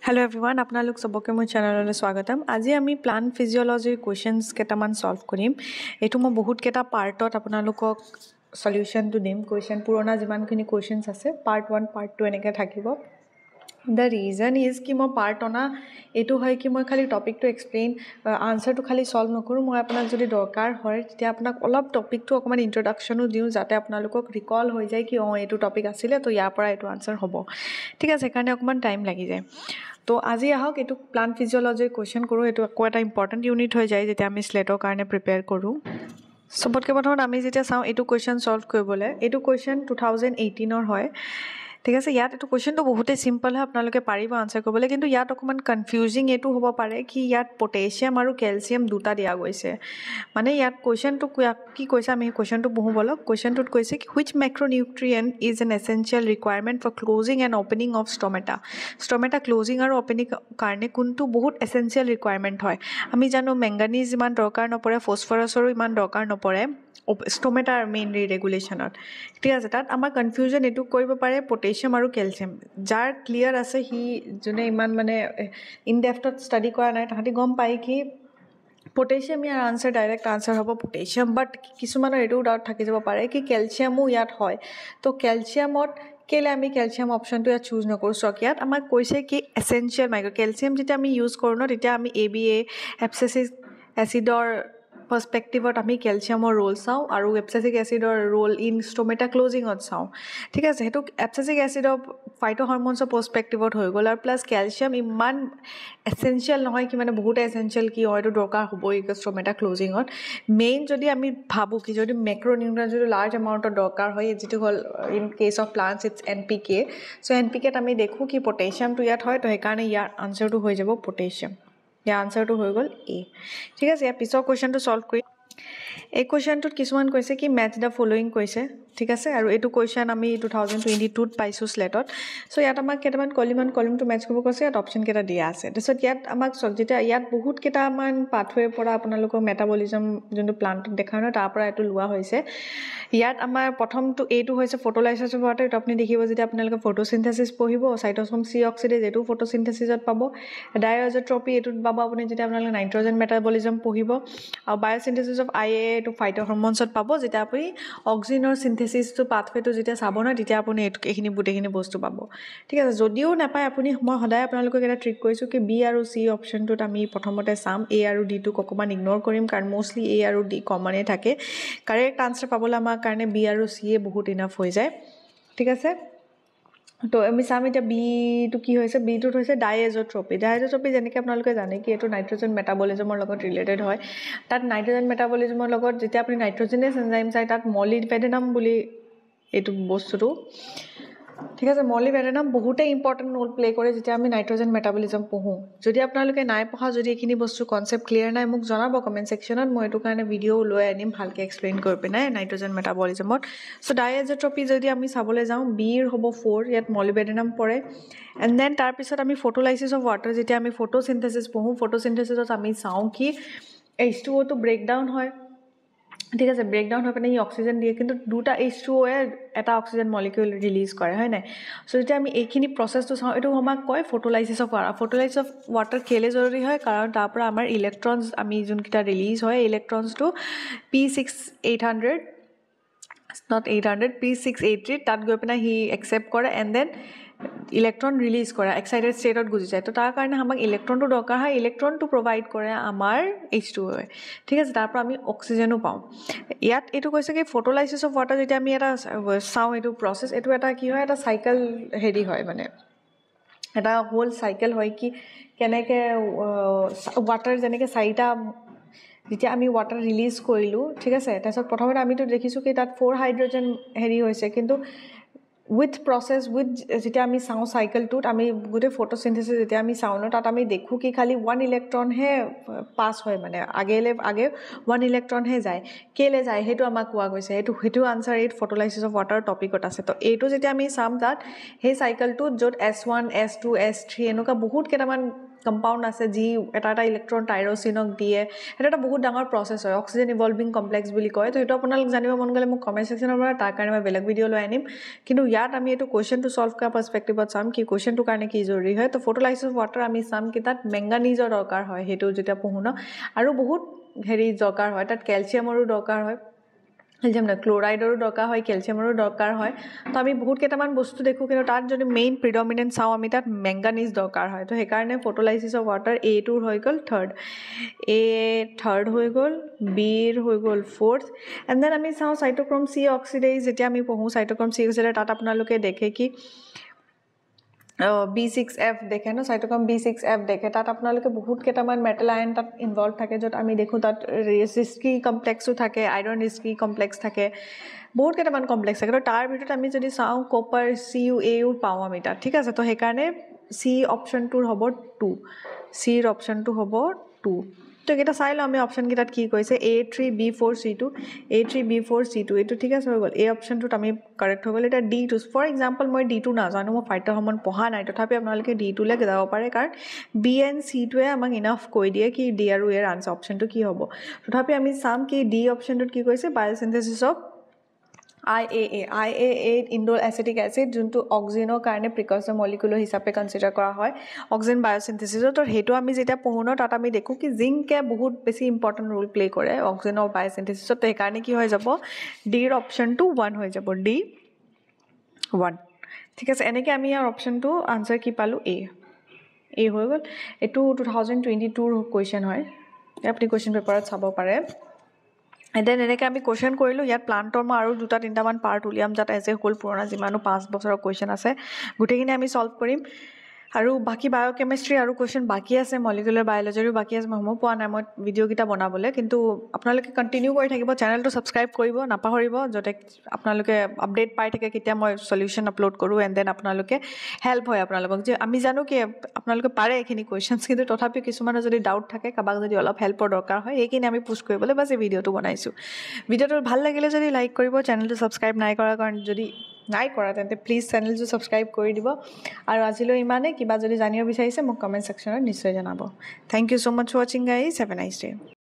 Hello everyone, আপোনালোক সবকে মোৰ চেনেললৈ স্বাগতম। আজি আমি প্লান্ট ফিজিওলজিৰ কোৱেশ্চনছ কেইটামান সলভ কৰিম। এটো মই বহুত কেইটা পাৰ্টত আপোনালোকক সলিউশনটো দিম। কোৱেশ্চন পুৰণা যিমানখিনি কোৱেশ্চনছ আছে পাৰ্ট 1 পাৰ্ট 2 এনেকৈ থাকিব। The reason is कि মই পাৰ্ট অনা এটো হয় कि মই খালি টপিকটো এক্সপ্লেইন আনসাৰটো খালি সলভ নকৰো। মই আপোনাক যদি দৰকাৰ হয় তেতিয়া আপোনাক অলপ টপিকটো অকমান ইন্ট্ৰোডাকশনো দিও যাতে আপোনালোকক ৰিকল হৈ যায় कि এটো টপিক আছিলে তো ইয়াৰ পৰা এটো আনসাৰ হ'ব। ঠিক আছে, কাৰণে অকমান টাইম লাগি যায়। তো আজি আহক এটো প্লান্ট ফিজিওলজিৰ কোৱেশ্চন কৰো। এটো আকৌ এটা ইম্পৰ্টেন্ট ইউনিট হৈ যায় যেতিয়া আমি স্লেটৰ কাৰণে প্ৰিপেয়াৰ কৰো। সবতকে প্ৰথমত আমি যেতিয়া চাও এটো কোৱেশ্চন সলভ কৰিবলে, এটো কোৱেশ্চন 2018 ৰ হয়। ঠিক আছে, ইয়াত এটো কোৱেশ্চনটো বহুতে সিম্পল হয়, আপোনালোকে পাৰিব আনসাৰ কৰিবলৈ, কিন্তু ইয়াত অকমান কনফিউজিং এটো হ'ব পাৰে কি ইয়াত পটাছিয়াম আৰু ক্যালসিয়াম দুটা দিয়া গৈছে। মানে ইয়াত কোৱেশ্চনটো কি কৈছে আমি কোৱেশ্চনটো পঢ়ো বলক। কোৱেশ্চনটোত কৈছে কি which macronutrient is an essential requirement for closing and opening of stomata. Stomata closing আৰু opening কাৰণে কোনটো বহুত essential requirement হয়। আমি জানো ম্যাঙ্গানিজ ইমান দৰকাৰ নপৰে, ফসফৰাছৰো ইমান দৰকাৰ নপৰে স্টোমেটাৰ মেইনলি ৰেগুলেশনত। ঠিক আছে, তাত আমাৰ কনফিউজন এটো কৰিব পাৰে পটাছিয়াম আৰু ক্যালসিয়াম। যাৰ ক্লিয়াৰ আছে হি জনে ইমান মানে ইন ডেপথত ষ্টাডি কৰা নাই তাহাঁতি গম পায় কি পটাছিয়াম ইয়াৰ আনসাৰ ডাইৰেক্ট আনসাৰ হ'ব পটাছিয়াম। বাট কিছুমানৰ এটো ডাউট থাকি যাব পাৰে কি ক্যালসিয়ামও ইয়াত হয়। তো ক্যালসিয়ামত কেলে আমি ক্যালসিয়াম অপশনটো ইয়াত চুজ নকৰো। সক ইয়াত আমাক কৈছে কি এসেনশিয়াল মাইক্ৰো ক্যালসিয়াম যেতিয়া আমি ইউজ কৰো ন তেতিয়া আমি ABA এবসেসিক এসিডৰ পাৰ্সপেক্টিভত আমি ক্যালসিয়ামৰ ৰোল চাও আৰু এবসেসিক এসিডৰ ৰোল ইন স্টোমেটা ক্লোজিংত চাও। ঠিক আছে, হেতু এবসেসিক এসিডৰ ফাইটো হৰমোনছৰ পাৰ্সপেক্টিভত হৈ গল আৰু প্লাস ক্যালসিয়াম ইমান এসেনশিয়াল নহয় কি মানে বহুত এসেনশিয়াল কি হয়তো দৰকাৰ হ'বই স্টোমেটা ক্লোজিংত। মেইন যদি আমি ভাবো কি যদি ম্যাক্ৰোনিউট্ৰিয়েন্ট যদি লাৰ্জ এমাউন্টৰ দৰকাৰ হয় যেটো হল in case of plants it's NPK। So NPK ত আমি দেখো কি পটাছিয়ামটো ইয়াত হয়, তো সেইকাৰণে ইয়াৰ আনসাৰটো হৈ যাব পটাছিয়াম। ইয়াৰ আনসাৰটো হৈ গল A। ঠিক আছে, ইয়াৰ পিছৰ কোৱেশ্চনটো সলভ কৰি এই কোৱেশ্চনটোত কিছুমান কৈছে কি ম্যাচ দা ফলোইং কৈছে। ঠিক আছে, আৰু এটো কোৱেশ্চন আমি 2022 ত পাইছো স্লেটত। সো ইয়াত আমাক কেইটামান কলিমটো ম্যাচ কৰিব কৈছে, ইয়াত অপশন কেইটা দিয়া আছে। তাৰপিছত ইয়াত আমাক যেতিয়া ইয়াত বহুত কেইটামান পাথৱে পৰা আপোনালোকৰ মেটাবলিজম যোনটো প্লান্টত দেখা ন তাৰ পৰা এটো লোৱা হৈছে। ইয়াত আমাৰ প্ৰথমটো এটো হৈছে ফটোলাইসিস অফ ওয়াটাৰ। আপুনি দেখিব যেতিয়া আপোনালোকে ফটোসিনথেসিস পঢ়িব সাইটোক্ৰোম C অক্সিডেজ এটো ফটোসিনথেসিসত পাব। ডাইঅজেট্ৰপি এটো পাব আপুনি যেতিয়া আপোনালোকে নাইট্ৰজেন মেটাবলিজম পঢ়িব। আৰু বায়োসিনথেসিস অফ IA এটো ফাইটো হৰমোনছত পাব। যেতিয়া আপুনি অক্সিজেনৰ সিনথেসিসটো পাথৱেটো যেতিয়া চাব ন তেতিয়া আপুনি এইখিনি বুটেখিনি বস্তু পাব। ঠিক আছে, যদিও নাপায় আপুনি মই সদায় আপোনালোকক এটা ট্ৰিক কৰিছো কি B আৰু C অপশনটোত আমি প্ৰথমতে চাম, A আৰু D টো অকমান ইগনোৰ কৰিম কাৰণ মোস্টলি A আৰু D কমনে থাকে। কাৰেক্ট আনসাৰ পাবলৈ আমাৰ কাৰণে B আৰু C এ বহুত ইনাফ হৈ যায়। ঠিক আছে, তো আমি চাম এতিয়া বি টো কি হৈছে। বি টোত হৈছে ডাইএজোট্ৰপি। ডাইএজোট্ৰপি যেনেকৈ আপোনালোকে জানে কি এইটো নাইট্ৰজেন মেটাবলিজমৰ লগত ৰিলেটেড হয়। তাত নাইট্ৰজেন মেটাবলিজমৰ লগত যেতিয়া আপুনি নাইট্ৰজেনেছ এনজাইম চাই তাত মলিবেডেনাম বুলি এইটো বস্তুটো। ঠিক আছে, মলিবেডেনাম বহুতে ইম্পৰ্টেন্ট ৰোল প্লে কৰে যেতিয়া আমি নাইট্ৰজেন মেটাবলিজম পঢ়ো। যদি আপোনালোকে নাই পঢ়া, যদি এইখিনি বস্তু কনসেপ্ট ক্লিয়াৰ নাই মোক জনাব কমেন্ট সেকশনত। মই এইটো কাৰণে ভিডিও লৈ আনিম ভালকে এক্সপ্লেইন কৰি পিনে নাইট্ৰজেন মেটাবলিজমত। সো ডাইএজোট্ৰপি যদি আমি চাবলৈ যাওঁ বিৰ হ'ব 4, ইয়াত মলিবেডেনাম পৰে। এণ্ড দেন তাৰপিছত আমি ফটোলাইসিস অফ ওয়াটাৰ যেতিয়া আমি ফটোসিনথেসিস পঢ়ো, ফটোসিনথেসিসত আমি চাওঁ কি H2O টো ব্ৰেকডাউন হয়। ঠিক আছে, ব্ৰেকডাউন হৈ পিনে ই অক্সিজেন দিয়ে, কিন্তু দুটা H2O এ এটা অক্সিজেন মলিকিউল ৰিলিজ কৰে হয় নাই। সো যেতিয়া আমি এইখিনি প্ৰসেসটো চাওঁ এটো আমাক কয় photolysis of water. Photolysis of water কেলে জৰুৰী হয় কাৰণ তাৰ পৰা আমাৰ ইলেক্ট্ৰনছ আমি যোনকিটা ৰিলিজ হয় ইলেক্ট্ৰনছটো P6800 not 800 P683 তাত গৈ পিনে হি একসেপ্ট কৰে এণ্ড দেন ইলেক্ট্ৰন ৰিলিজ কৰে, এক্সাইটেড ষ্টেটত গুচি যায়। তো তাৰ কাৰণে আমাক ইলেক্ট্ৰনটো দৰকাৰ হয়, ইলেক্ট্ৰনটো প্ৰভাইড কৰে আমাৰ H2O। ঠিক আছে, তাৰ পৰা আমি অক্সিজেনো পাওঁ। ইয়াত এইটো কৈছে কি ফটোলাইসিস অফ ওয়াটাৰ যেতিয়া আমি এটা চাওঁ এইটো প্ৰসেস, এইটো এটা কি হয় এটা সাইকেল হেৰি হয় মানে এটা হোল সাইকেল হয় কি কেনেকে ওয়াটাৰ যেনেকে চাৰিটা যেতিয়া আমি ওয়াটাৰ ৰিলিজ কৰিলো। ঠিক আছে, তাৰপিছত প্ৰথমতে আমিতো দেখিছো কি তাত 4 হাইড্ৰোজেন হেৰি হৈছে, কিন্তু উইথ প্ৰসেস যেতিয়া আমি চাওঁ সাইকেলটোত আমি গোটেই ফটোসিনথেসিস যেতিয়া আমি চাওঁ ন তাত আমি দেখো কি খালি 1 ইলেক্ট্ৰন হে পাস হয়, মানে আগে 1 ইলেক্ট্ৰন হে যায়। কেলে যায় হেতু আমাক কোৱা গৈছে। হেতু আনসাৰ এই ফটোলাইসিস অফ ওয়াটাৰ টপিকত আছে। তো এইটো যেতিয়া আমি চাম তাত সেই সাইকেলটোত য'ত S1 S2 S3 এনেকুৱা বহুত কেইটামান কম্পাউণ্ড আছে যি এটা ইলেক্ট্ৰন টাইৰ'চিনক দিয়ে সেইটো এটা বহুত ডাঙৰ প্ৰচেছ হয় অক্সিজেন ইভলভিং কমপ্লেক্স বুলি কয় তো সেইটো আপোনালোক জানিব মন গ'লে মোক কমেণ্ট ছেকশ্যনৰ পৰা তাৰ কাৰণে মই বেলেগ ভিডিঅ' লৈ আনিম কিন্তু ইয়াত আমি এইটো কুৱেশ্যনটো ছল্ভ কৰা পাৰ্চপেক্টিভত চাম কি কুৱেশ্যনটোৰ কাৰণে কি জৰুৰী হয় তো ফটোলাইচিছ অফ ৱাটাৰ আমি চাম কি তাত মেংগানিজৰ দৰকাৰ হয় সেইটো যেতিয়া পঢ়োঁ ন আৰু বহুত হেৰি দৰকাৰ হয় তাত কেলছিয়ামৰো দৰকাৰ হয় ক্লোৰাইডৰো দৰকাৰ হয় কেলছিয়ামৰো দৰকাৰ হয় তো আমি বহুত কেইটামান বস্তু দেখোঁ কিন্তু তাত যদি মেইন প্ৰিডমিনেণ্ট চাওঁ আমি তাত মেংগানিজ দৰকাৰ হয় তো সেইকাৰণে ফটোলাইচিছ অফ ৱাটাৰ এটোৰ হৈ গ'ল থাৰ্ড হৈ গ'ল বিৰ হৈ গ'ল ফ'ৰ্থ এণ্ড দেন আমি চাওঁ চাইট'ক্ৰম চি অক্সিডেজ যেতিয়া আমি পঢ়োঁ চাইট'ক্ৰম চি অক্সিডেজ তাত আপোনালোকে দেখে কি B6F দেখে ন চাইট'ক্ৰম B6F দেখে তাত আপোনালোকে বহুত কেইটামান মেটেল আয়ন তাত ইনভলভ থাকে য'ত আমি দেখোঁ তাত ৰিস্কি কমপ্লেক্সো থাকে আইৰণ ৰিস্কি কমপ্লেক্স থাকে বহুত কেইটামান কমপ্লেক্স থাকে তো তাৰ ভিতৰত আমি যদি চাওঁ কপাৰ CuA পাওঁ আমি তাত ঠিক আছে তো সেইকাৰণে চি অপশ্যনটোৰ হ'ব 2 চিৰ অপশ্যনটো হ'ব 2 তো এইকেইটা চাই লওঁ আমি অপশ্যনকেইটাত কি কৈছে A3B4C2 A3B4C2 এইটো ঠিক আছে হৈ গ'ল এই অপশ্যনটোত আমি কাৰেক্ট হৈ গ'ল এতিয়া D2 ফৰ এক্সাম্পল মই D2 নাজানো মই ফাইটৰ সময়ত পঢ়া নাই তথাপি আপোনালোকে D2লৈ যাব পাৰে কাৰণ B এণ্ড C2ৱে আমাক ইনাফ কৈ দিয়ে কি D আৰু এৰ আনচাৰ অপশ্যনটো কি হ'ব তথাপি আমি চাম কি D অপশ্যনটোত কি কৈছে biosynthesis of IAA indole acetic acid যোনটো অক্সিজেনৰ কাৰণে প্ৰিকৰ্চৰ মলিকুলৰ হিচাপে কনচিডাৰ কৰা হয় অক্সিজেন বায়'চিন্থেচিছত তো সেইটো আমি যেতিয়া পঢ়োঁ ন তাত আমি দেখোঁ কি জিংকে বহুত বেছি ইম্পৰ্টেণ্ট ৰোল প্লে কৰে অক্সিজেনৰ বায়'চিন্থেচিছত তো সেইকাৰণে কি হৈ যাব ডিৰ অপশ্যনটো 1 হৈ যাব D1 ঠিক আছে এনেকৈ আমি ইয়াৰ অপশ্যনটো আনচাৰ কি পালোঁ এ হৈ গ'ল এইটো 2022ৰ কুৱেশ্যন হয় আপুনি কুৱেশ্যন পেপাৰত চাব পাৰে দেন এনেকৈ আমি কুৱেশ্যন কৰিলোঁ ইয়াত প্লান্টৰ মই আৰু 2-3টামান পাৰ্ট উলিয়াম যাত এজ এ হোল পুৰণা যিমানো 5 বছৰৰ কুৱেশ্যন আছে গোটেইখিনি আমি ছল্ভ কৰিম আৰু বাকী বায়'কেমিষ্ট্ৰি আৰু কুৱেশ্যন বাকী আছে মলিকুলাৰ বায়'লজিৰো বাকী আছে মই পোৱা নাই মই ভিডিঅ'কেইটা বনাবলৈ কিন্তু আপোনালোকে কণ্টিনিউ কৰি থাকিব চেনেলটো ছাবস্ক্ৰাইব কৰিব নাপাহৰিব যাতে আপোনালোকে আপডেট পাই থাকে কেতিয়া মই সলিউশ্যন আপলোড কৰোঁ এণ্ড দেন আপোনালোকে হেল্প হয় আপোনালোকক যে আমি জানো কি আপোনালোকে পাৰে এইখিনি কুৱেশ্যনছ কিন্তু তথাপিও কিছুমানৰ যদি ডাউট থাকে কাৰোবাক যদি অলপ হেল্পৰ দৰকাৰ হয় সেইখিনি আমি পুষ্ট কৰিবলৈ বাছ এই ভিডিঅ'টো বনাইছোঁ ভিডিঅ'টো ভাল লাগিলে যদি লাইক কৰিব চেনেলটো ছাবস্ক্ৰাইব নাই কৰাৰ কাৰণে যদি নাই কৰা তেন্তে প্লিজ চেনেলটো ছাবস্ক্ৰাইব কৰি দিব আৰু আজিলৈ ইমানেই কিবা যদি জানিব বিচাৰিছে মোক কমেণ্ট ছেকশ্যনত নিশ্চয় জনাব thank you so' much for ৱাচিং guys have a nice day